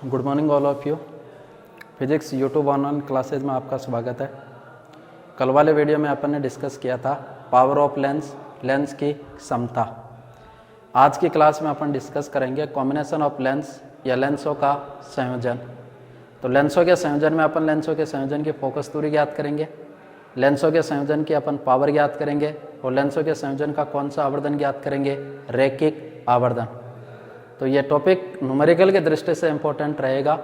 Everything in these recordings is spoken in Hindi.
Good morning all of you. Physics YouTube online classes में आपका स्वागत है। कल वाले वीडियो में अपन ने डिस्कस किया था पावर ऑफ लेंस, लेंस की क्षमता। आज की क्लास में अपन डिस्कस करेंगे कॉम्बिनेशन ऑफ लेंस या लेंसों का संयोजन। तो लेंसों के संयोजन में अपन लेंसों के संयोजन की फोकस दूरी ज्ञात करेंगे, लेंसों के संयोजन की अपन पावर ज्ञात करेंगे और लेंसों के संयोजन का कौन सा आवर्धन ज्ञात करेंगे, रैखिक आवर्धन। तो ये टॉपिक न्यूमेरिकल के दृष्टि से इम्पोर्टेंट रहेगा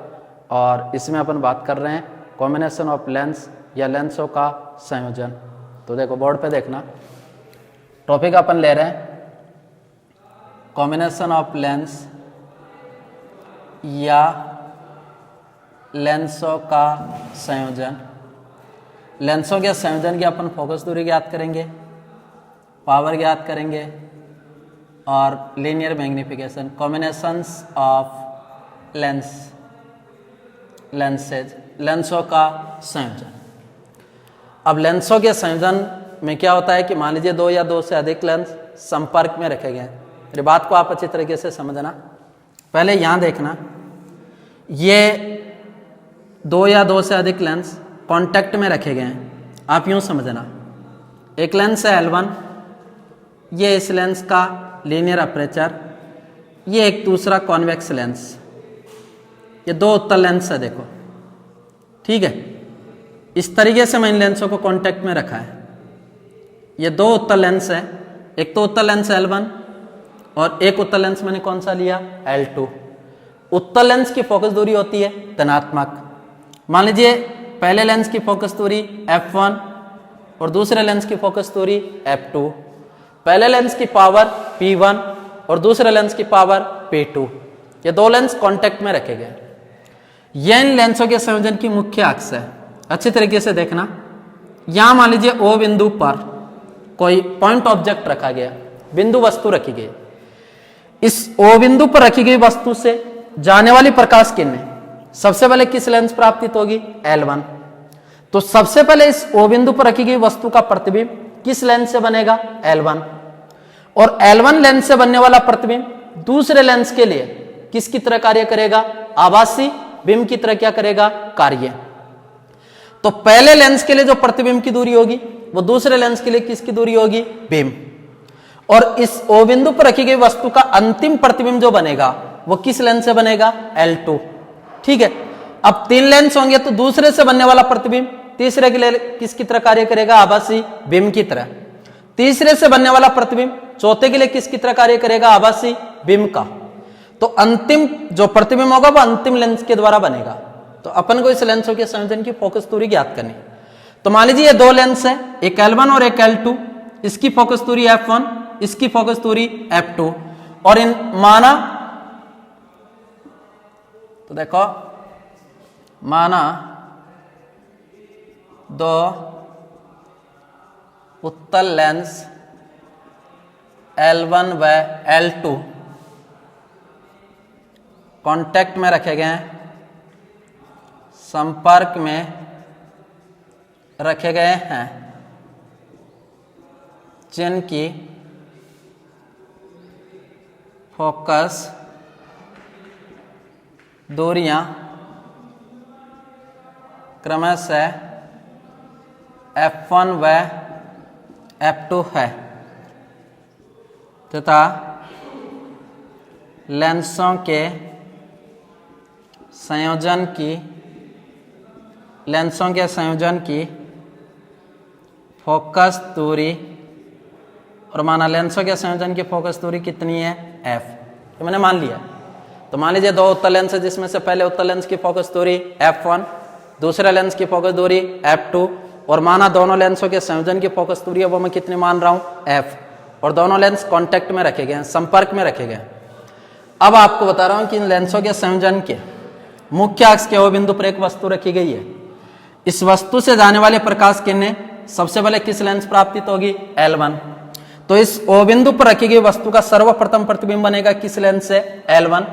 और इसमें अपन बात कर रहे हैं कॉम्बिनेशन ऑफ लेंस या लेंसों का संयोजन। तो देखो बोर्ड पे देखना, टॉपिक अपन ले रहे हैं कॉम्बिनेशन ऑफ लेंस या लेंसों का संयोजन। लेंसों के संयोजन की अपन फोकस दूरी ज्ञात करेंगे, पावर ज्ञात करेंगे और linear magnification. Combinations of lenses, लेंसों का संयोजन। अब लेंसों के संयोजन में क्या होता है कि मान लीजिए दो या दो से अधिक लेंस संपर्क में रखे गए। मेरी बात को आप अच्छी तरीके से समझना। पहले यहां देखना, ये दो या दो से अधिक लेंस कांटेक्ट में रखे गए हैं। आप यूं समझना, एक लेंस है L1, ये इस लेंस का लीनियर अपर्चर, ये एक दूसरा कॉन्वेक्स लेंस, ये दो उत्तल लेंस है। देखो ठीक है, इस तरीके से मैं इन लेंसों को कांटेक्ट में रखा है। ये दो उत्तल लेंस है, एक तो उत्तल लेंस L1 और एक उत्तल लेंस मैंने कौन सा लिया, L2। उत्तल लेंस की फोकस दूरी होती है धनात्मक। मान लीजिए पहले लेंस की फोकस दूरी f1 और दूसरे लेंस की फोकस दूरी f2। पहले लेंस की पावर P1 और दूसरे लेंस की पावर P2। ये दो लेंस कांटेक्ट में रखे गए। यह इन लेंसों के संयोजन की मुख्य अक्ष है। अच्छे तरीके से देखना, यहां मान लीजिए O बिंदु पर कोई पॉइंट ऑब्जेक्ट रखा गया, बिंदु वस्तु रखी गई। इस O बिंदु पर रखी गई वस्तु से जाने वाली प्रकाश किरणें सबसे पहले किस लेंस प्राप्त होगी, L1। तो सबसे पहले इस O बिंदु पर रखी गई वस्तु का प्रतिबिंब किस लेंस से बनेगा, L1। और L1 लेंस से बनने वाला प्रतिबिंब दूसरे लेंस के लिए किसकी तरह कार्य करेगा, आभासी बिंब की तरह क्या करेगा, कार्य। तो पहले लेंस के लिए जो प्रतिबिंब की दूरी होगी वो दूसरे लेंस के लिए किसकी दूरी होगी, बिंब। और इस O बिंदु पर रखी गई वस्तु का अंतिम प्रतिबिंब जो बनेगा वो किस लेंस से बनेगा, L2। ठीक है, अब तीन लेंस होंगे तो दूसरे से बनने वाला प्रतिबिंब तीसरे के लिए किसकी तरह कार्य करेगा, आभासी बिंब की तरह। तीसरे से बनने वाला प्रतिबिंब चौथे के लिए किसकी तरह कार्य करेगा, आभासी बिंब का। तो अंतिम जो प्रतिबिंब होगा वो अंतिम लेंस के द्वारा बनेगा। तो अपन को इस लेंसों के संयोजन की फोकस दूरी ज्ञात करनी। तो मान लीजिए ये दो लेंस है, एक L1 और एक L2। इसकी फोकस दूरी f1, इसकी फोकस दूरी f2। और इन माना, तो देखो माना दो उत्तल लेंस L1 व L2 कांटेक्ट में रखे गए हैं, संपर्क में रखे गए हैं, जिनकी फोकस दूरियां क्रमशः f1 व f2 है तथा लेंसों के संयोजन की फोकस दूरी, और माना लेंसों के संयोजन की फोकस दूरी कितनी है, f। तो मैंने मान लिया। तो मान लीजिए दो उत्तल लेंस है, जिसमें से पहले उत्तल लेंस की फोकस दूरी f1, दूसरे लेंस की फोकस दूरी f2। और माना दोनों लेंसों के संयोजन की फोकस दूरी है वो मैं कितनी मान रहा हूं, f। और दोनों लेंस कांटेक्ट में रखे गए हैं, संपर्क में रखे गए। अब आपको बता रहा हूं कि इन लेंसों के संयोजन के मुख्य अक्ष के O बिंदु पर एक वस्तु रखी गई है। इस वस्तु से जाने वाले प्रकाश किरणें सबसे पहले किस लेंस प्राप्त होगी, L1। तो इस O बिंदु पर रखी गई वस्तु का सर्वप्रथम प्रतिबिंब बनेगा किस लेंस से, L1।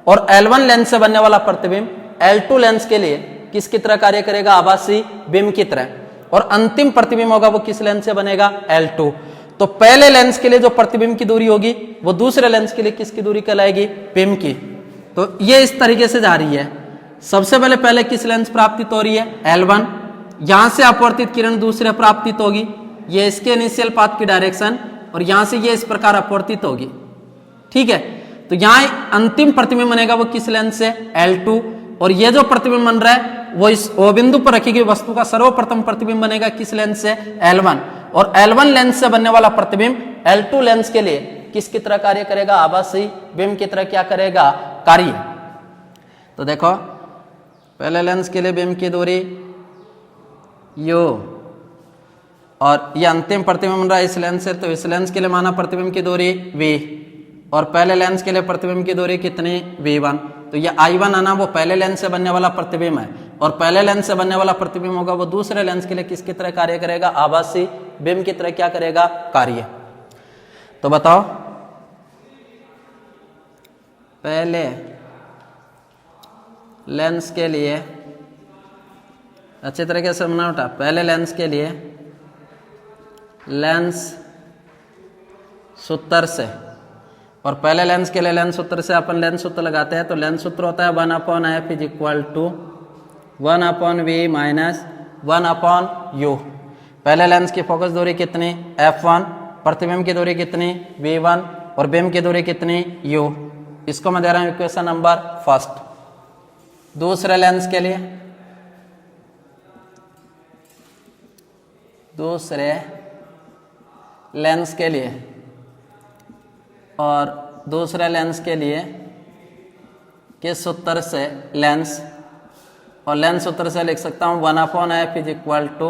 और L1 लेंस से बनने वाला प्रतिबिंब L2 लेंस के लिए किसकी तरह कार्य करेगा, आभासी बिंब की तरह। और अंतिम प्रतिबिंब होगा वो किस लेंस से बनेगा, L2। तो पहले लेंस के लिए जो प्रतिबिंब की दूरी होगी वो दूसरे लेंस के लिए किसकी दूरी कहलाएगी, बिंब की। तो ये इस तरीके से जा रही है। सबसे पहले किस लेंस प्राप्तित हो रही है, L1। यहां से अपवर्तित किरण दूसरे प्राप्तित होगी, ये इसके इनिशियल पाथ की डायरेक्शन, और यहां से ये इस प्रकार अपवर्तित होगी। ठीक है, तो यहां अंतिम प्रतिबिंब बनेगा वो किस लेंस से, L2, और ये जो प्रतिबिंब बन रहा है वो इस O बिंदु पर रखी गई वस्तु का सर्वप्रथम प्रतिबिंब बनेगा किस लेंस से, L1, और L1 लेंस से बनने वाला प्रतिबिंब L2 लेंस के लिए किसकी तरह कार्य करेगा, आभासी बिंब की तरह क्या करेगा, कार्य। तो देखो पहले लेंस के लिए बिंब की दूरी u, और ये अंतिम प्रतिबिंब बन रहा है इस लेंस से, तो इस लेंस के लिए माना प्रतिबिंब की दूरी v, और पहले लेंस के लिए प्रतिबिंब की दूरी कितनी, v1। तो ये I1 आना वो पहले लेंस से बनने वाला प्रतिबिंब है, और पहले लेंस से बनने वाला प्रतिबिंब होगा वो दूसरे लेंस के लिए किसकी तरह कार्य करेगा, आभासी बिंब की तरह क्या करेगा, कार्य। तो बताओ पहले लेंस के लिए अच्छी तरीके से समझना उठा, पहले लेंस के लिए लेंस सूत्र से, और पहले लेंस के लिए लेंस सूत्र से अपन लेंस सूत्र लगाते हैं, तो लेंस सूत्र होता है 1/f is equal to 1/v minus 1/u। पहले लेंस की फोकस दूरी कितनी, f1, प्रतिबिंब की दूरी कितनी, v1, और बिंब की दूरी कितनी, u। इसको मैं दे रहा हूं इक्वेशन नंबर फर्स्ट। दूसरे लेंस के लिए, दूसरे लेंस के लिए, और दूसरे लेंस के लिए किस सूत्र से, लेंस, और लेंस सूत्र से लिख सकता हूं 1/f is equal to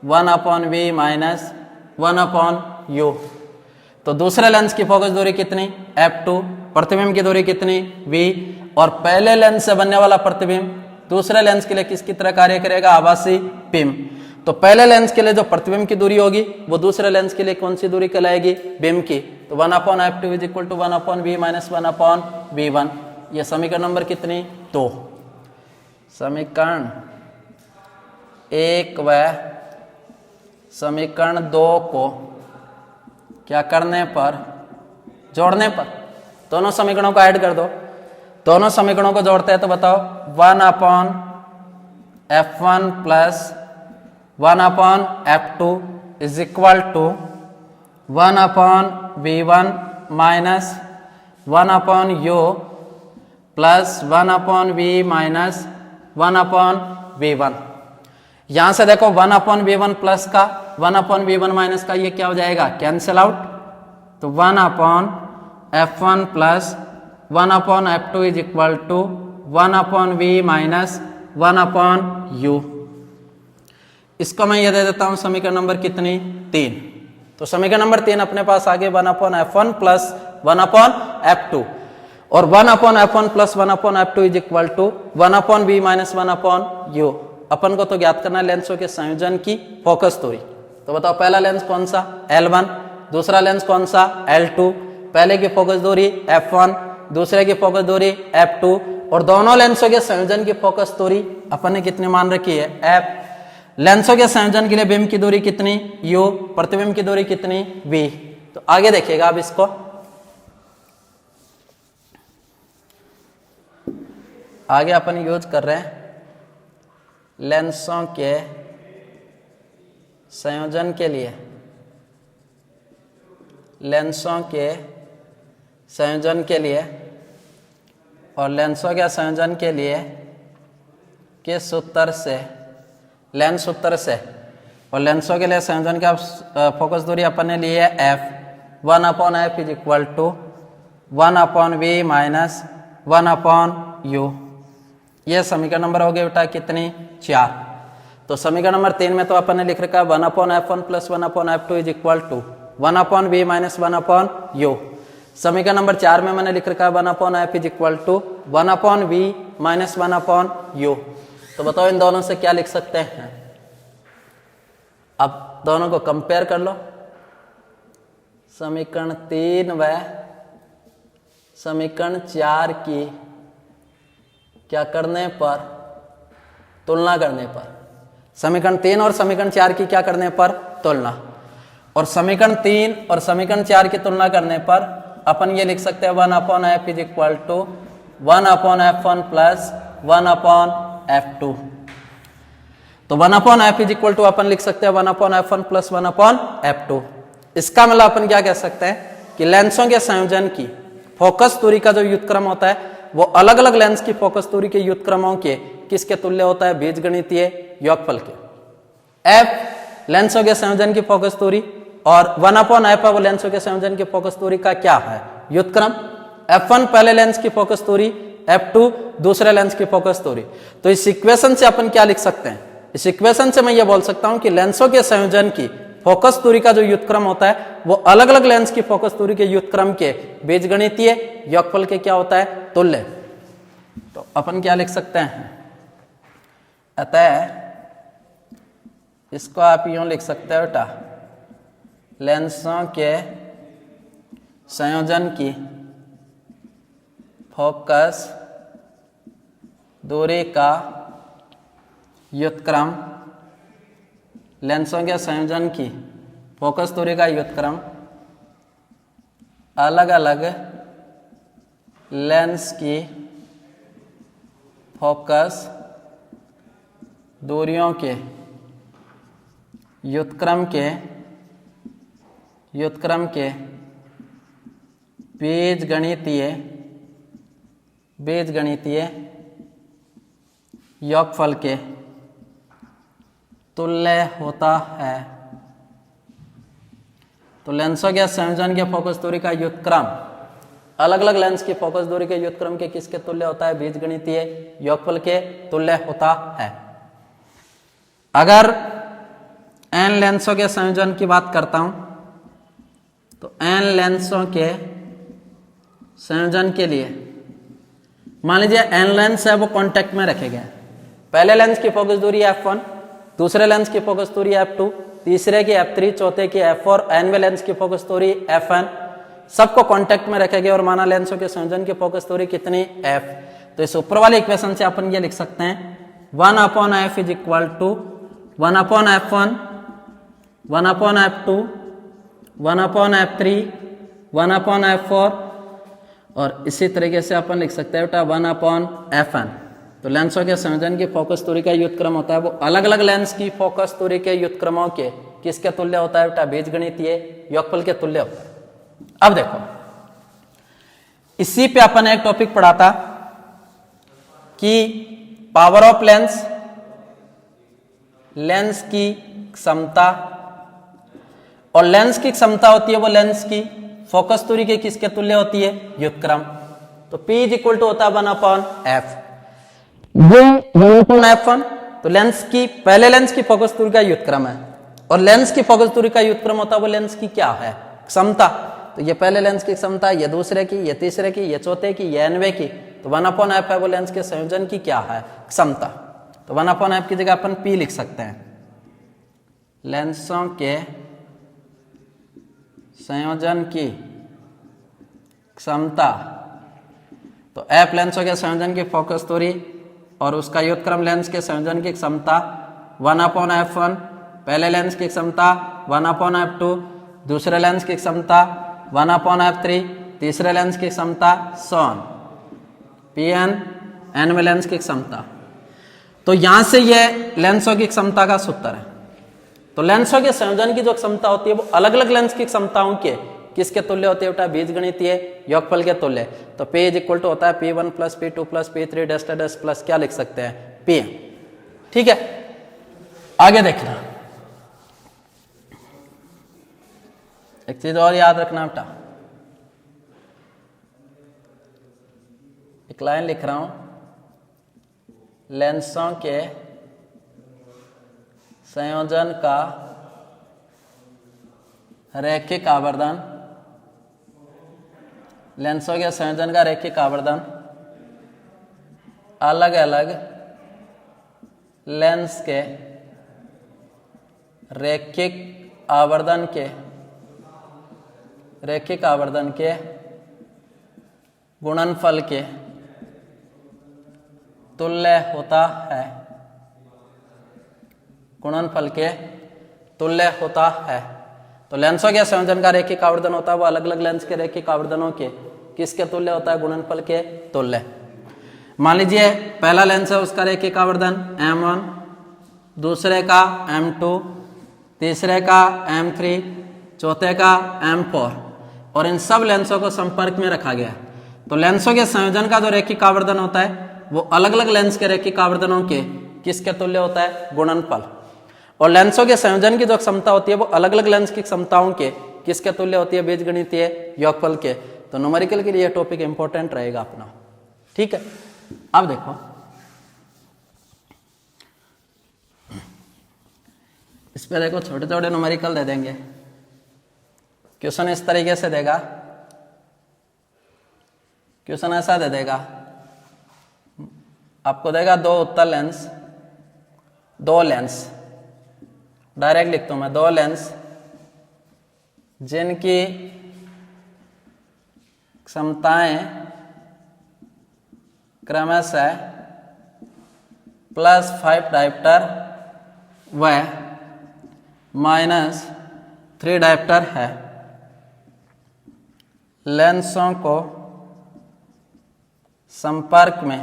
1/v minus 1/u। तो दूसरे लेंस की फोकस दूरी कितनी, f2, प्रतिबिंब की दूरी कितनी, v, और पहले लेंस से बनने वाला प्रतिबिंब दूसरे लेंस के लिए किसकी तरह कार्य करेगा, आभासी बिंब। तो पहले लेंस के लिए जो प्रतिबिंब की दूरी होगी वो दूसरे लेंस के लिए कौन सी दूरी कहलाएगी, बिंब की। तो 1/f2 is equal to 1/v minus 1/v1। ये समीकरण नंबर कितनी, 2। समीकरण 1 व समीकरण 2 को क्या करने पर, जोड़ने पर, दोनों समीकरणों को ऐड कर दो। दोनों समीकरणों को जोड़ते हैं तो बताओ 1/f1 plus 1/f2 is equal to 1/v1 minus 1/u plus 1/v minus 1/v1। यहां से देखो 1/v1 प्लस का 1/v1 माइनस का ये क्या हो जाएगा, कैंसिल आउट। तो 1/f1 plus 1/f2 is equal to 1/v minus 1/u। इसको मैं ये दे देता हूं समीकरण नंबर कितनी, 3। तो समीकरण नंबर 3 अपने पास आगे 1/f1 प्लस 1/f2, और 1/f1 plus 1/f2 is equal to 1/v minus 1/u। अपन को तो ज्ञात करना है लेंसों के संयोजन की फोकस दूरी। तो बताओ पहला लेंस कौन सा, L1, दूसरा लेंस कौन सा, L2। पहले की फोकस दूरी f1, दूसरे की फोकस दूरी f2, और दोनों लेंसों के संयोजन की फोकस दूरी अपन ने कितनी मान रखी है, f। लेंसों के संयोजन के लिए बिंब की दूरी कितनी, u, प्रतिबिंब की दूरी कितनी, v। तो आगे देखिएगा अब इसको, आगे अपन यूज कर रहे हैं लेंसों के संयोजन के लिए, लेंसों के संयोजन के लिए, और लेंसों के संयोजन के लिए किस सूत्र से, लेंस सूत्र से, और लेंसों के लिए संयोजन का फोकस दूरी अपन ने ली है f। 1/f is equal to 1/v minus 1/u। यह समीकरण नंबर हो गया बेटा कितनी, 4। तो समीकरण नंबर 3 में तो अपन ने लिख रखा है 1/f1 plus 1/f2 is equal to 1/v minus 1/u। समीकरण नंबर 4 में मैंने लिख रखा है 1/f is equal to 1/v minus 1/u। तो बताओ इन दोनों से क्या लिख सकते हैं, अब दोनों को कंपेयर कर लो। समीकरण 3 व समीकरण 4 की क्या करने पर, तुलना करने पर। समीकरण 3 और समीकरण 4 की क्या करने पर, तुलना। और समीकरण 3 और समीकरण 4 की तुलना करने पर अपन ये लिख सकते हैं 1/f is equal to 1/f1 plus 1/f2। तो 1/f इज इक्वल टू अपन लिख सकते हैं 1/f1 प्लस 1/f2। इसका मतलब अपन क्या कह सकते हैं कि लेंसों के संयोजन की फोकस दूरी का जो व्युत्क्रम होता है वो अलग अलग लेंस की फोकस दूरी के व्युत्क्रमों के किसके तुल्य होता है, बीजगणितीय योगफल के। f लेंसों के संयोजन की फोकस दूरी और 1/f वो लेंसों के संयोजन की फोकस दूरी का क्या है, व्युत्क्रम। f1 पहले लेंस की फोकस दूरी, f2 दूसरे लेंस की फोकस दूरी। तो इस इक्वेशन से अपन क्या लिख सकते हैं, इस इक्वेशन से मैं ये बोल सकता हूं कि लेंसों के संयोजन की फोकस दूरी का जो व्युत्क्रम होता है वो अलग अलग लेंस की फोकस दूरी के व्युत्क्रम के बीजगणितीय योगफल के क्या होता है, तुल्य। तो अपन क्या लिख सकते हैं, अतः इसको आप यूं लिख सकते हो बेटा, लेंसों के संयोजन की फोकस दूरी का व्युत्क्रम, लेंसों के संयोजन की फोकस दूरी का व्युत्क्रम अलग अलग लेंस की फोकस दूरियों के व्युत्क्रम के बीजगणितीय योगफल के तुल्य होता है। तो लेंसों के संयोजन के फोकस दूरी का व्युत्क्रम अलग अलग लेंस की फोकस दूरी के व्युत्क्रम के किसके तुल्य होता है, बीजगणितीय योगफल के तुल्य होता है। अगर n लेंसों के संयोजन की बात करता हूं तो n लेंसों के संयोजन के लिए मान लीजिए n लेंस है वो कांटेक्ट में रखे गए। पहले लेंस की फोकस दूरी f1, दूसरे लेंस की फोकस दूरी f2, तीसरे की f3, चौथे की f4, nवें लेंस की फोकस दूरी fn, सबको कांटेक्ट में रखे गए और माना लेंसों के संयोजन की फोकस दूरी कितनी, f। तो इस ऊपर वाले इक्वेशन से अपन ये लिख सकते हैं 1/f is equal to 1/f1, 1/f2, 1/f3, 1/f4 और इसी तरीके से अपन लिख सकते हैं बेटा 1/fn। तो लेंसों के संयोजन की फोकस दूरी का व्युत्क्रम होता है वो अलग अलग लेंस की फोकस दूरी के व्युत्क्रमों के किसके तुल्य होता है बेटा, बीजगणितीय योगफल के तुल्य होता है। अब देखो इसी पे अपन एक टॉपिक पढ़ा था कि पावर ऑफ लेंस की क्षमता, और लेंस की क्षमता होती है वो लेंस की फोकस दूरी के किसके तुल्य होती है, व्युत्क्रम। तो P इज इक्वल टू होता है 1/f। ये 1/f1 तो लेंस की पहले लेंस की फोकस दूरी का व्युत्क्रम है और लेंस की फोकस दूरी का व्युत्क्रम होता है वो लेंस की क्या है, क्षमता। तो ये पहले लेंस की क्षमता, ये दूसरे की, ये तीसरे की, ये चौथे की, ये nवें की। तो 1/f है वो लेंस के संयोजन की क्या है, क्षमता। तो 1/f की जगह अपन P लिख सकते हैं, लेंसों के संयोजन की क्षमता। तो f लेंसों के संयोजन की फोकस दूरी और उसका व्युत्क्रम लेंस के संयोजन की क्षमता 1/f1, पहले लेंस की क्षमता 1/f2, दूसरे लेंस की क्षमता 1/f3, तीसरे लेंस की क्षमता सोन Pn, nवें लेंस की क्षमता। तो यहां से यह लेंसों की क्षमता का सूत्र है। तो लेंसों के संयोजन की जो क्षमता होती है वो अलग अलग लेंस की क्षमताओं के किसके तुल्य होती है बेटा, बीजगणितीय योगफल के तुल्य। तो P इज इक्वल टू होता है P1 plus P2 plus P3 dash plus क्या लिख सकते हैं, Pn। ठीक है, आगे देखना एक चीज और याद रखना बेटा, एक लाइन लिख रहा हूं, लेंसों के संयोजन का रैखिक आवर्धन, लेंसों के संयोजन का रैखिक आवर्धन अलग अलग लेंस के रैखिक आवर्धन के गुणनफल के तुल्य होता है, गुणनफल के तुल्य होता है। तो लेंसों के संयोजन का रैखिक आवर्धन होता है वो अलग अलग लेंस के रैखिक आवर्धनों के किसके तुल्य होता है, गुणनफल के तुल्य। मान लीजिए पहला लेंस है उसका रेखिक आवर्धन m1, दूसरे का m2, तीसरे का m3, चौथे का m4 और इन सब लेंसों को संपर्क में रखा गया है। तो लेंसों के संयोजन का जो रेखिक आवर्धन होता है वो अलग अलग लेंस के रेखिक आवर्धनों के किसके तुल्य होता है? गुणनफल। और लेंसों के संयोजन की जो क्षमता होती है वो अलग अलग लेंस की क्षमताओं के किसके तुल्य होती है? बीजगणितीय योगफल के। तो न्यूमेरिकल के लिए टॉपिक इंपॉर्टेंट रहेगा अपना, ठीक है। अब देखो इस पे देखो छोटे छोटे न्यूमेरिकल दे देंगे। क्वेश्चन इस तरीके से देगा, क्वेश्चन ऐसा दे देगा, आपको देगा दो उत्तल लेंस, दो लेंस, डायरेक्ट लिखता हूं मैं, दो लेंस जिनकी क्षमताएं क्रमशः +5 डायप्टर व -3 डायप्टर है। लेंसों को संपर्क में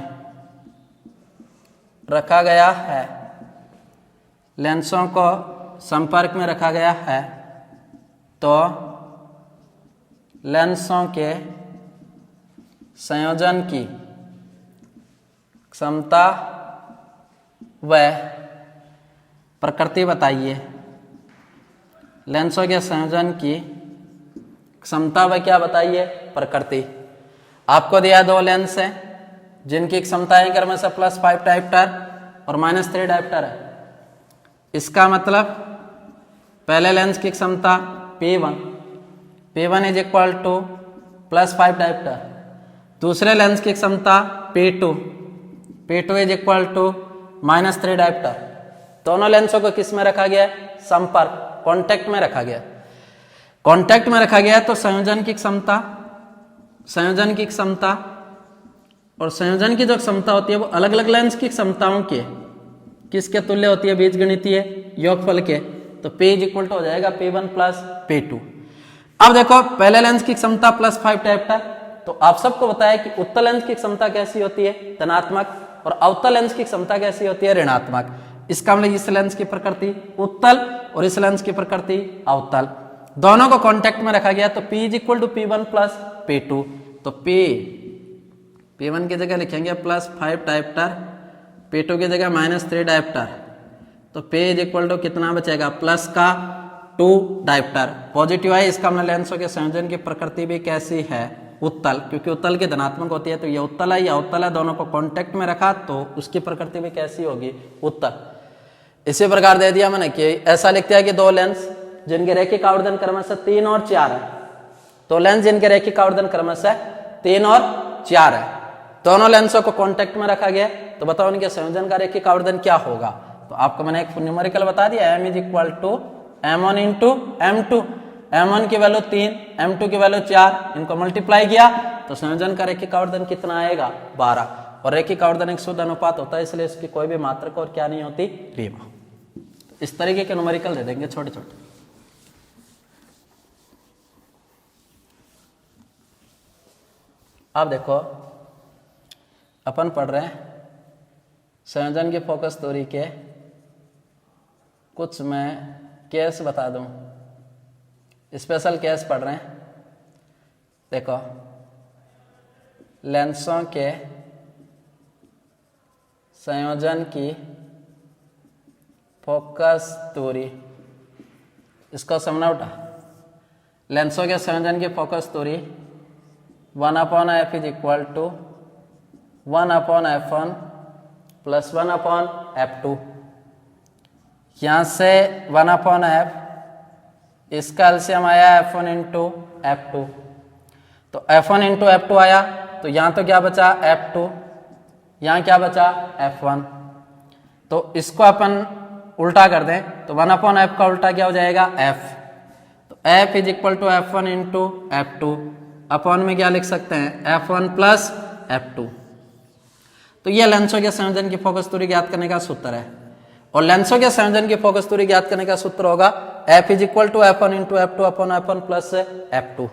रखा गया है, लेंसों को संपर्क में रखा गया है तो लेंसों के संयोजन की क्षमता व प्रकृति बताइए। लेंसों के संयोजन की क्षमता व क्या बताइए? प्रकृति। आपको दिया दो लेंस है जिनकी क्षमताएं क्रमशः +5 डायप्टर और -3 डायप्टर है। इसका मतलब पहले लेंस की क्षमता P1 is equal to +5 diopter, दूसरे लेंस की क्षमता P2 is equal to -3 dioptre. दोनों लेंसों को किस में रखा गया है? संपर्क, कांटेक्ट में रखा गया। कांटेक्ट में रखा गया तो संयोजन की क्षमता और संयोजन की जो क्षमता होती है वो अलग अलग लेंस की क्षमताओं के किसके तुल्य होती है? बीजगणितीय योगफल के। तो P इज इक्वल टू हो जाएगा P1 + P2। अब देखो पहले लेंस की क्षमता +5 डायप्टर, तो आप सबको बताया कि उत्तल लेंस की क्षमता कैसी होती है? धनात्मक, और अवतल लेंस की क्षमता कैसी होती है? ऋणात्मक। इसका मतलब इस लेंस की प्रकृति उत्तल और इस लेंस की प्रकृति अवतल, दोनों को कांटेक्ट में रखा गया तो P is equal to P1 + P2। तो P1 की जगह लिखेंगे +5 डायप्टर, P2 की जगह -3 डायप्टर, तो P इज इक्वल टू कितना बचेगा? +2 डायप्टर। पॉजिटिव है, इसका मतलब लेंसों के संयोजन की प्रकृति भी कैसी है? उत्तल, क्योंकि उत्तल की धनात्मक होती है। तो ये उत्तल है या अवतल है, दोनों को कांटेक्ट में रखा तो उसकी प्रकृति भी कैसी होगी? उत्तल। इसी प्रकार दे दिया मैंने कि ऐसा लिखते हैं कि दो लेंस जिनके रेखिक आवर्धन क्रमशः 3 और 4 है, तो लेंस जिनके रेखिक आवर्धन क्रमशः 3 और 4 है, दोनों लेंसों को कांटेक्ट में रखा गया, तो बताओ उनके संयोजन का रेखिक आवर्धन क्या होगा? तो आपको मैंने एक न्यूमेरिकल बता दिया, m is equal to m1 into m2। m1 की वैल्यू 3, m2 की वैल्यू 4, इनको मल्टीप्लाई किया तो संयोजन का रेखिक आवर्धन कितना आएगा? 12। और रेखिक आवर्धन एक शुद्ध अनुपात होता है, इसलिए इसकी कोई भी मात्रक और क्या नहीं होती? रीमा। इस तरीके के न्यूमेरिकल दे देंगे छोटे छोटे। अब देखो अपन पढ़ रहे हैं संयोजन की फोकस थ्योरी के कुछ मैं केस बता दूं, स्पेशल केस पढ़ रहे हैं। देखो लेंसों के संयोजन की फोकस थ्योरी, इसको समझना उठा। लेंसों के संयोजन की focus theory 1/f is equal to 1/f1 + 1/f2। यहां से 1/f, इसका एलसीएम आया f1 इंटू f2, तो f1 इंटू f2 आया, तो यहां तो क्या बचा? f2, यहां क्या बचा? f1। तो इसको अपन उल्टा कर दें तो 1/f का उल्टा क्या हो जाएगा? f। तो f is equal to f1 into f2, upon में क्या लिख सकते हैं? f1 + f2। तो ये लेंसों के संयोजन की फोकस थ्योरी ज्ञात करने का सूत्र है, और लेंसों के संयोजन की फोकस थ्योरी ज्ञात करने का सूत्र होगा f is equal to f1 into f2 upon f1 + f2।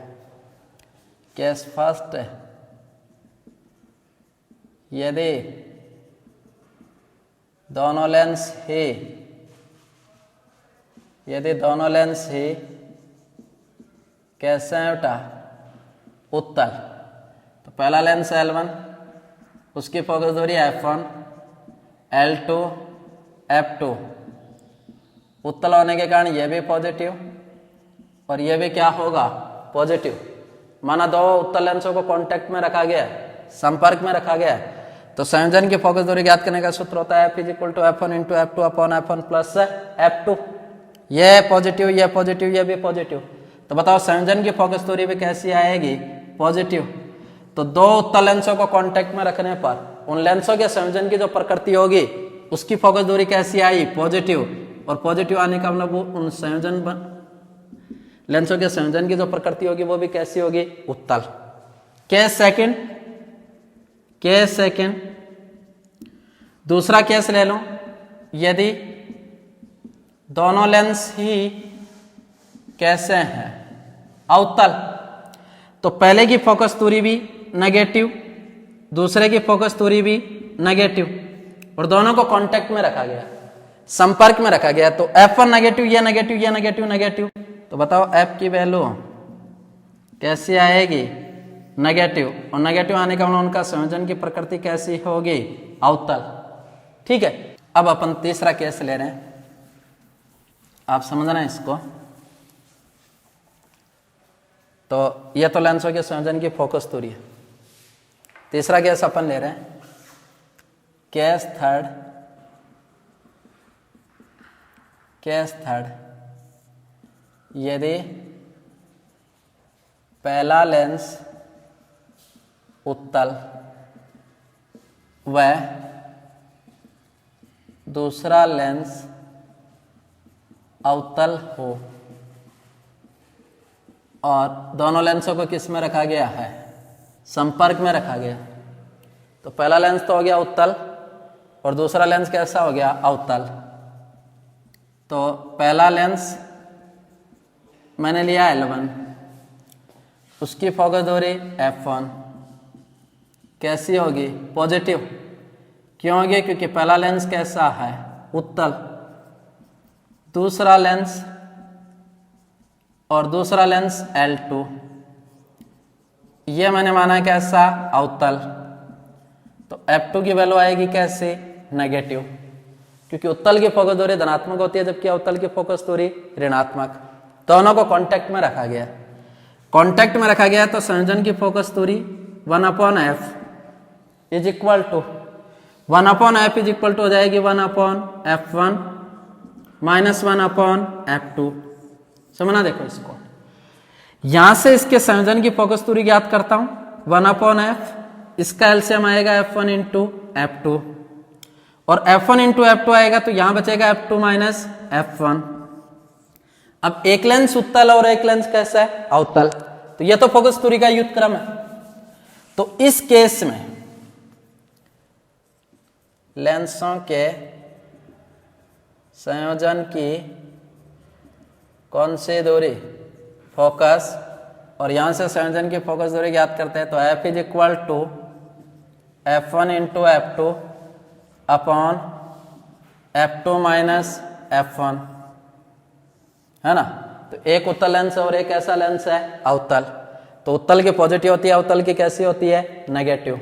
Case first है, यदि दोनों लेंस ही कैसे हैं बेटा, उत्तल। तो पहला लेंस L1, उसकी फोकस दूरी F1, L2, F2। उत्तल होने के कारण यह भी पॉजिटिव और यह भी क्या होगा, पॉजिटिव। माना दो उत्तल लेंसों को कांटेक्ट में रखा गया है, संपर्क में रखा गया है, तो संयोजन की फोकस दूरी ज्ञात करने का सूत्र होता है F = F1 × F2 upon F1 plus F2। यह पॉजिटिव, यह पॉजिटिव, यह भी पॉजिटिव। तो बताओ संयोजन की फोकस दूरी भी कैसी आएगी, पॉजिटिव। तो दो उत्तल लेंसों को कांटेक्ट में रखने पर उन लेंसों के संयोजन की जो प्रकृति होगी उसकी फोकस दूरी कैसी आई, पॉजिटिव। और पॉजिटिव आने का मतलब उन लेंसों के संयोजन की जो प्रकृति होगी वो भी कैसी होगी, उत्तल। केस सेकंड दूसरा केस ले लो, यदि दोनों लेंस ही कैसे हैं, अवतल। तो पहले की फोकस दूरी भी नेगेटिव, दूसरे की फोकस दूरी भी नेगेटिव, और दोनों को कांटेक्ट में रखा गया, संपर्क में रखा गया। तो F1 नेगेटिव, ये नेगेटिव, ये नेगेटिव, नेगेटिव। तो बताओ F की वैल्यू कैसी आएगी, नेगेटिव। और नेगेटिव आने का मतलब उनका संयोजन की प्रकृति कैसी होगी, अवतल। ठीक है, अब अपन तीसरा केस ले रहे हैं, आप समझना इसको। तो ये तो लेंसों के संयोजन की फोकस दूरी है। तीसरा केस अपन ले रहे हैं, केस थर्ड, यदि पहला लेंस उत्तल व दूसरा लेंस अवतल हो और दोनों लेंसों को किस में रखा गया है, संपर्क में रखा गया। तो पहला लेंस तो हो गया उत्तल और दूसरा लेंस कैसा हो गया, अवतल। तो पहला लेंस मैंने लिया L1, उसकी फोकस दूरी F1 कैसी होगी, पॉजिटिव। क्यों होगी, क्योंकि पहला लेंस कैसा है, उत्तल। दूसरा लेंस L2 ये मैंने माना कैसा, अवतल। तो F2 की वैल्यू आएगी कैसे, नेगेटिव, क्योंकि उत्तल की फोकस दूरी धनात्मक होती है जबकि अवतल की फोकस दूरी ऋणात्मक। दोनों को कांटेक्ट में रखा गया, कांटेक्ट में रखा गया। तो संयोजन की फोकस दूरी 1/f is equal to 1/f is equal to हो जाएगी 1/f1 माइनस 1/f2। समझना, देखो इसको, यहां से इसके संयोजन की फोकस दूरी ज्ञात करता हूं 1/f, इसका एलसीएम आएगा F1 × F2 और F1 × F2 आएगा तो यहां बचेगा F2 माइनस F1। अब एक लेंस उत्तल और एक लेंस कैसा है, अवतल। तो यह तो फोकस दूरी का व्युत्क्रम है। तो इस केस में लेंसों के संयोजन की कौन सी दूरी, फोकस, और यहां से संयोजन की फोकस दूरी ज्ञात करते हैं। तो F is equal to F1 × F2 upon F2 minus F1, है ना। तो एक उत्तल लेंस और एक ऐसा लेंस है, अवतल। तो उत्तल की पॉजिटिव होती है, अवतल की कैसी होती है, नेगेटिव।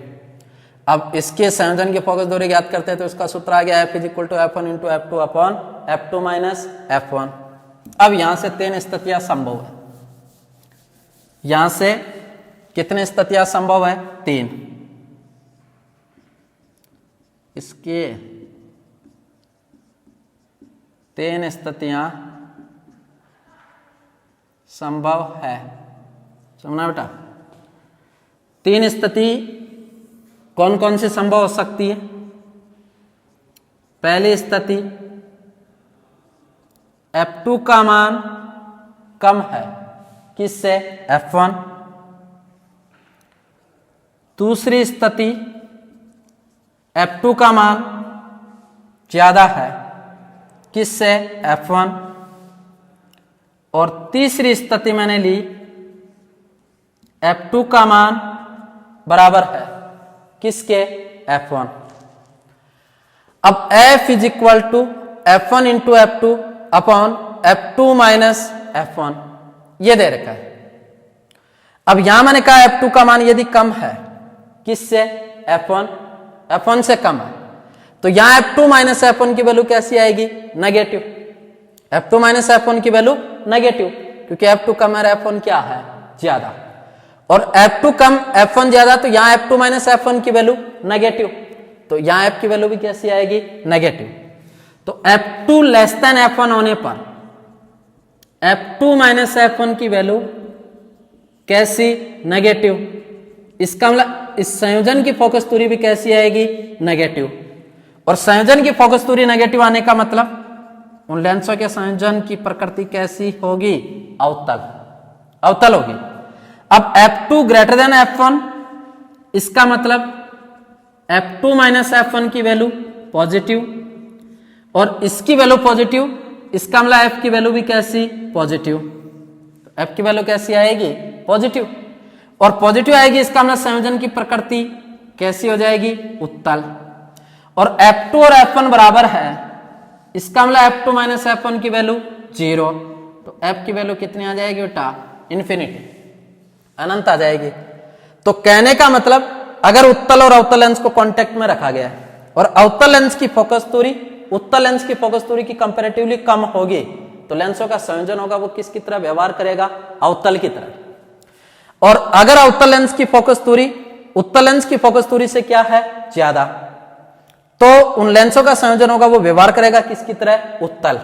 अब इसके संयोजन की फोकस दूरी ज्ञात करते हैं तो इसका सूत्र आ गया F is equal to F1 × F2 upon F2 minus F1। अब यहां से 3 स्थितियां संभव है। यहां से कितनी स्थितियां संभव है, 3। इसकी 3 स्थितियां संभव है। समझना बेटा, 3 स्थिति कौन कौन सी संभव हो सकती है। पहली स्थिति, F2 का मान कम है, किससे, F1। दूसरी स्थिति, F2 का मान ज्यादा है, किससे, F1। और तीसरी स्थिति मैंने ली, F2 का मान बराबर है, किसके, F1। अब F is equal to F1 into F2 upon F2 minus F1 ये दे रखा है। अब यहां मैंने कहा F2 का मान यदि कम है किससे, F1 से कम है, तो यहां F2 माइनस F1 की वैल्यू कैसी आएगी, नेगेटिव। F2 माइनस F1 की वैल्यू नेगेटिव, क्योंकि F2 कम है F1 क्या है, ज्यादा। और F2 कम F1 ज्यादा, तो यहां F2 माइनस F1 की वैल्यू नेगेटिव, तो यहां F की वैल्यू भी कैसी आएगी, नेगेटिव। तो F2 लेस देन F1 होने पर F2 माइनस F1 की वैल्यू कैसी, नेगेटिव। इसका मतलब इस संयोजन की फोकस दूरी भी कैसी आएगी, नेगेटिव। और संयोजन की फोकस दूरी नेगेटिव आने का मतलब उन लेंसों के संयोजन की प्रकृति कैसी होगी, अवतल होगी। अब F2 ग्रेटर देन F1, इसका मतलब F2 माइनस F1 की वैल्यू पॉजिटिव, और इसकी वैल्यू पॉजिटिव, इसका मतलब F की वैल्यू भी कैसी, पॉजिटिव। F की वैल्यू कैसी आएगी, पॉजिटिव। और पॉजिटिव आएगी, इसका मतलब संयोजन की प्रकृति कैसी हो जाएगी, उत्तल। और F2 और F1 बराबर है, इसका मतलब F2 माइनस F1 की वैल्यू 0, तो F की वैल्यू कितनी आ जाएगी बेटा, इन्फिनिटी, अनंत आ जाएगी। तो कहने का मतलब अगर उत्तल और अवतल लेंस को कांटेक्ट में रखा गया है और अवतल लेंस की फोकस दूरी उत्तल लेंस की फोकस दूरी की कंपैरेटिवली कम होगी, तो लेंसों का संयोजन होगा वो किसकी तरह व्यवहार करेगा, अवतल की तरह। और अगर अवतल लेंस की फोकस दूरी उत्तल लेंस की फोकस दूरी से क्या है, ज्यादा, तो उन लेंसों का संयोजन होगा वो व्यवहार करेगा किसकी तरह, उत्तल।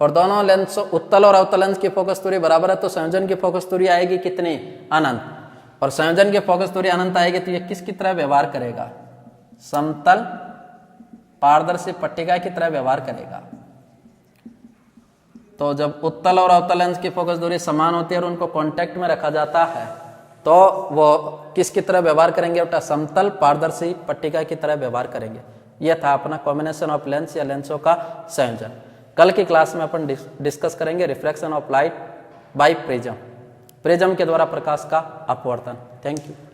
और दोनों लेंसों उत्तल और अवतल लेंस की फोकस दूरी बराबर है, तो संयोजन की फोकस दूरी आएगी कितनी, अनंत। और संयोजन की फोकस दूरी अनंत आएगी तो ये किसकी तरह व्यवहार करेगा, समतल पारदर्शी पट्टिका की तरह व्यवहार करेगा। तो जब उत्तल और अवतल लेंस की फोकस दूरी समान होती है और उनको कांटेक्ट में रखा जाता है, तो वो किसकी तरह व्यवहार करेंगे बेटा, समतल पारदर्शी पट्टिका की तरह व्यवहार करेंगे। यह था अपना कॉम्बिनेशन ऑफ लेंस या लेंसों का संयोजन। कल की क्लास में अपन डिस्कस करेंगे refraction of light by prism, prism के द्वारा प्रकाश का अपवर्तन। Thank you.